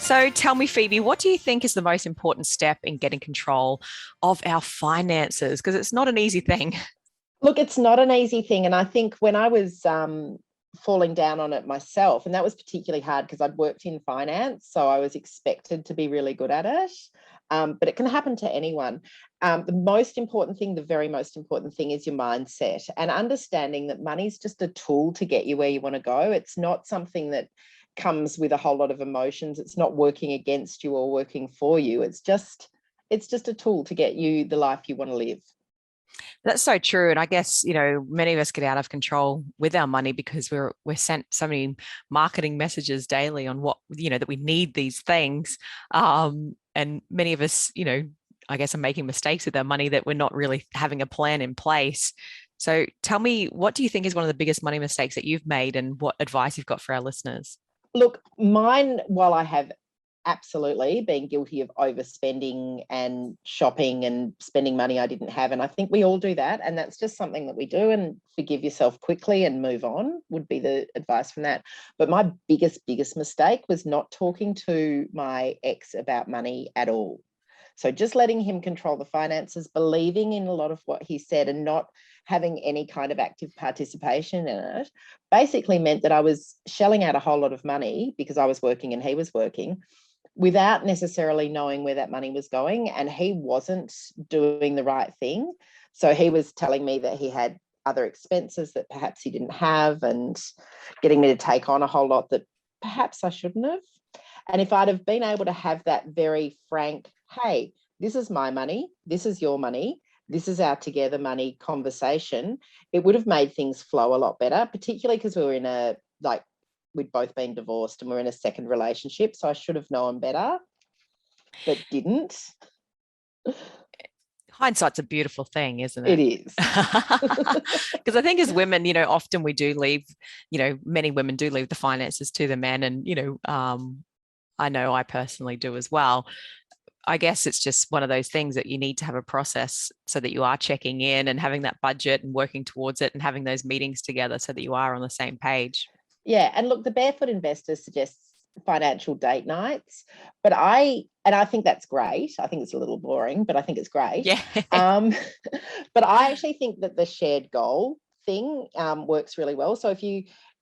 So tell me, Phoebe, what do you think is the most important step in getting control of our finances? Because it's not an easy thing. Look, it's not an easy thing. And I think when I was falling down on it myself, and that was particularly hard because I'd worked in finance, so I was expected to be really good at it. But it can happen to anyone. The most important thing, the very most important thing is your mindset and understanding that money's just a tool to get you where you want to go. It's not something that comes with a whole lot of emotions. It's not working against you or working for you. It's just a tool to get you the life you want to live. That's so true. And I guess, many of us get out of control with our money because we're sent so many marketing messages daily on what, that we need these things. And many of us, I guess are making mistakes with our money that we're not really having a plan in place. So tell me, what do you think is one of the biggest money mistakes that you've made and what advice you've got for our listeners? Look, mine, while I have absolutely been guilty of overspending and shopping and spending money I didn't have, and I think we all do that, and that's just something that we do, and forgive yourself quickly and move on would be the advice from that. But my biggest mistake was not talking to my ex about money at all. So just letting him control the finances, believing in a lot of what he said and not having any kind of active participation in it basically meant that I was shelling out a whole lot of money because I was working and he was working without necessarily knowing where that money was going. And he wasn't doing the right thing. So he was telling me that he had other expenses that perhaps he didn't have and getting me to take on a whole lot that perhaps I shouldn't have. And if I'd have been able to have that very frank, hey, this is my money, this is your money, this is our together money conversation, it would have made things flow a lot better, particularly because we were in we'd both been divorced and we're in a second relationship. So I should have known better, but didn't. Hindsight's a beautiful thing, isn't It it? is. Because I think as women, often we do leave, many women do leave the finances to the men. And, I know I personally do as well. I guess it's just one of those things that you need to have a process so that you are checking in and having that budget and working towards it and having those meetings together so that you are on the same page. Yeah. And look, the Barefoot Investor suggests financial date nights, but I think that's great. I think it's a little boring, but I think it's great. Yeah. Um, but I actually think that the shared goal thing works really well. So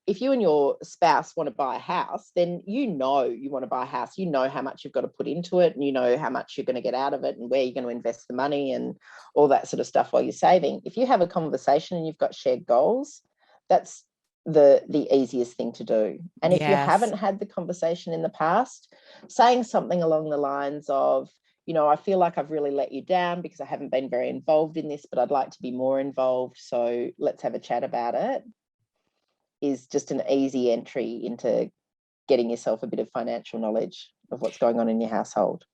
if you and your spouse want to buy a house, then you want to buy a house. You know how much you've got to put into it, and you know how much you're going to get out of it, and where you're going to invest the money, and all that sort of stuff while you're saving. If you have a conversation and you've got shared goals, that's the easiest thing to do. And if you Yes. haven't had the conversation in the past, saying something along the lines of, I feel like I've really let you down because I haven't been very involved in this, but I'd like to be more involved. So let's have a chat about it, is just an easy entry into getting yourself a bit of financial knowledge of what's going on in your household.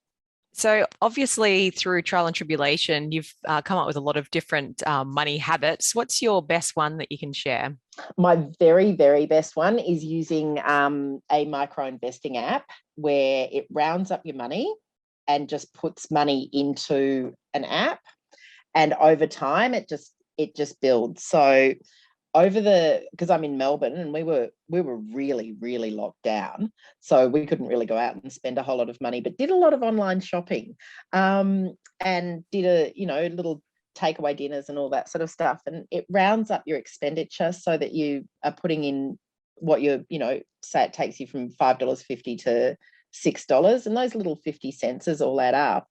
So obviously, through trial and tribulation, you've come up with a lot of different money habits. What's your best one that you can share? My very, very best one is using a micro investing app where it rounds up your money and just puts money into an app. And over time, it just builds. So because I'm in Melbourne and we were really, really locked down. So we couldn't really go out and spend a whole lot of money, but did a lot of online shopping, and did little takeaway dinners and all that sort of stuff. And it rounds up your expenditure so that you are putting in what say it takes you from $5.50 to $6. And those little 50 cents all add up.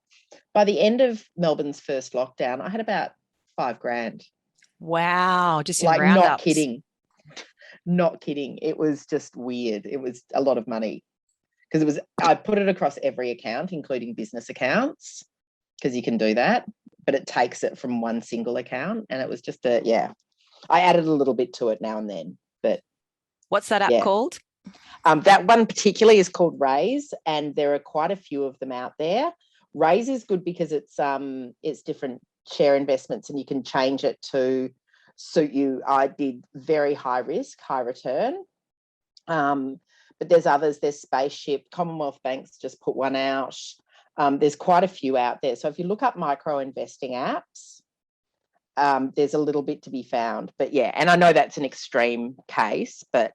By the end of Melbourne's first lockdown, I had about 5 grand. Wow, just in Like, not roundups. kidding. Not kidding. It was just weird. It was a lot of money because I put it across every account, including business accounts, because you can do that, but it takes it from one single account. And it was just yeah, I added a little bit to it now and then, but What's that app yeah. called? That one particularly is called Raise, and there are quite a few of them out there. Raise is good because it's different share investments and you can change it to suit you. I did very high risk, high return. But there's others. There's Spaceship. Commonwealth Bank's just put one out. There's quite a few out there. So if you look up micro investing apps, there's a little bit to be found. But yeah, and I know that's an extreme case, but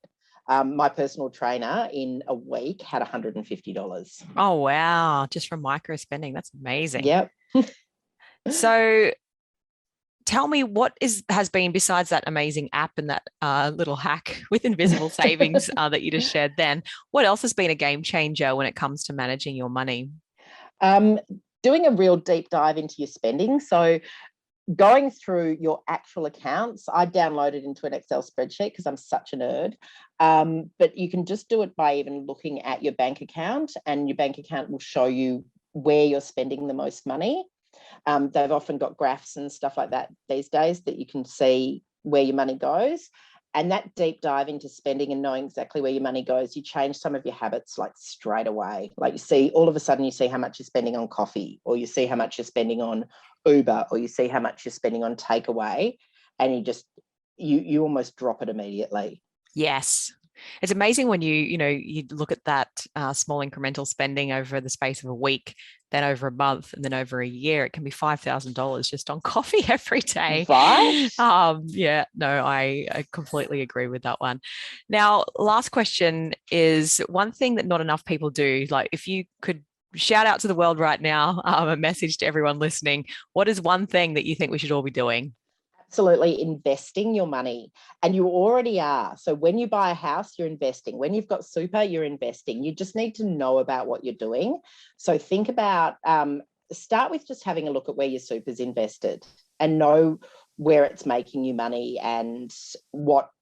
My personal trainer in a week had $150. Oh, wow. Just from micro spending. That's amazing. Yep. So tell me what has been, besides that amazing app and that little hack with invisible savings that you just shared then, what else has been a game changer when it comes to managing your money? Doing a real deep dive into your spending. So going through your actual accounts, I downloaded into an Excel spreadsheet because I'm such a nerd. But you can just do it by even looking at your bank account, and your bank account will show you where you're spending the most money. They've often got graphs and stuff like that these days that you can see where your money goes. And that deep dive into spending and knowing exactly where your money goes, you change some of your habits like straight away. Like you see, all of a sudden you see how much you're spending on coffee, or you see how much you're spending on Uber, or you see how much you're spending on takeaway, and you almost drop it immediately. Yes. It's amazing when you look at that small incremental spending over the space of a week, then over a month, and then over a year. It can be $5,000 just on coffee every day. Right? Yeah, no, I completely agree with that one. Now, last question is one thing that not enough people do. Like, if you could shout out to the world right now, a message to everyone listening, what is one thing that you think we should all be doing? Absolutely investing your money, and you already are. So when you buy a house, you're investing. When you've got super, you're investing. You just need to know about what you're doing. So think about, start with just having a look at where your super's invested and know where it's making you money and what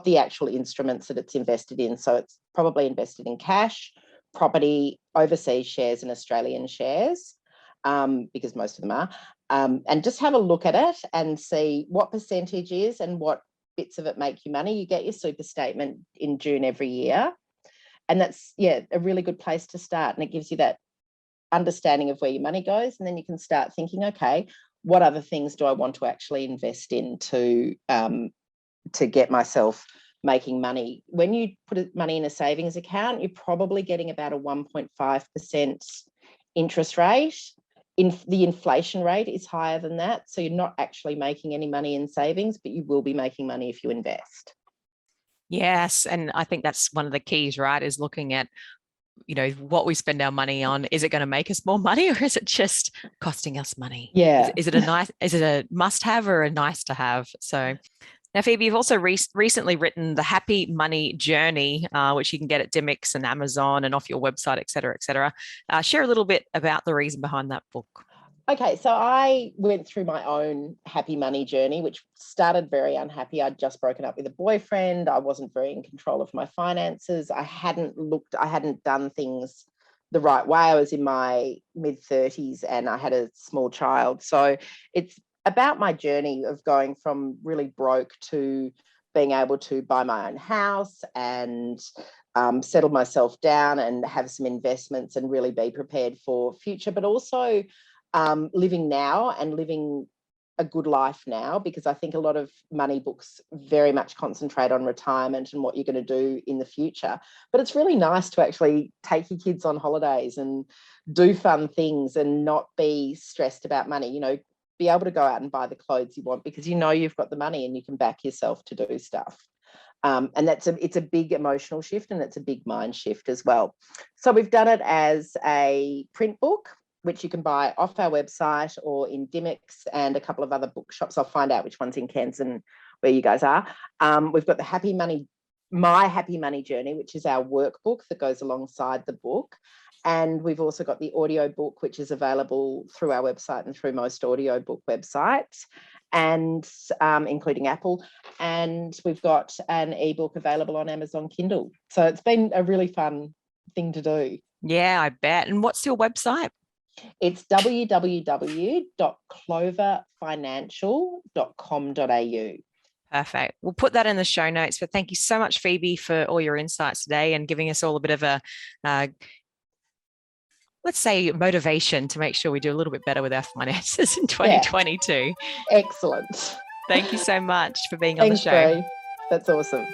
the actual instruments that it's invested in. So it's probably invested in cash, property, overseas shares, and Australian shares, because most of them are. And just have a look at it and see what percentage is and what bits of it make you money. You get your super statement in June every year. And that's, a really good place to start. And it gives you that understanding of where your money goes. And then you can start thinking, okay, what other things do I want to actually invest in to get myself making money? When you put money in a savings account, you're probably getting about a 1.5% interest rate. The inflation rate is higher than that. So you're not actually making any money in savings, but you will be making money if you invest. Yes. And I think that's one of the keys, right? Is looking at, what we spend our money on. Is it going to make us more money, or is it just costing us money? Yeah. Is it a must have or a nice to have? So now, Phoebe, you've also recently written The Happy Money Journey, which you can get at Dymocks and Amazon and off your website, et cetera, et cetera. Share a little bit about the reason behind that book. Okay, so I went through my own happy money journey, which started very unhappy. I'd just broken up with a boyfriend. I wasn't very in control of my finances. I hadn't done things the right way. I was in my mid-30s and I had a small child. So it's about my journey of going from really broke to being able to buy my own house and settle myself down and have some investments and really be prepared for future, but also living now and living a good life now, because I think a lot of money books very much concentrate on retirement and what you're going to do in the future. But it's really nice to actually take your kids on holidays and do fun things and not be stressed about money, be able to go out and buy the clothes you want because you've got the money and you can back yourself to do stuff. And it's a big emotional shift and it's a big mind shift as well. So we've done it as a print book, which you can buy off our website or in Dymocks and a couple of other bookshops. I'll find out which one's in Cairns and where you guys are. We've got My Happy Money Journey, which is our workbook that goes alongside the book. And we've also got the audio book, which is available through our website and through most audiobook websites, and including Apple. And we've got an ebook available on Amazon Kindle. So it's been a really fun thing to do. Yeah, I bet. And what's your website? It's www.cloverfinancial.com.au. Perfect. We'll put that in the show notes. But thank you so much, Phoebe, for all your insights today and giving us all a bit of a, let's say, motivation to make sure we do a little bit better with our finances in 2022. Yeah. Excellent. Thank you so much for being on the show. Thanks, Bree. That's awesome.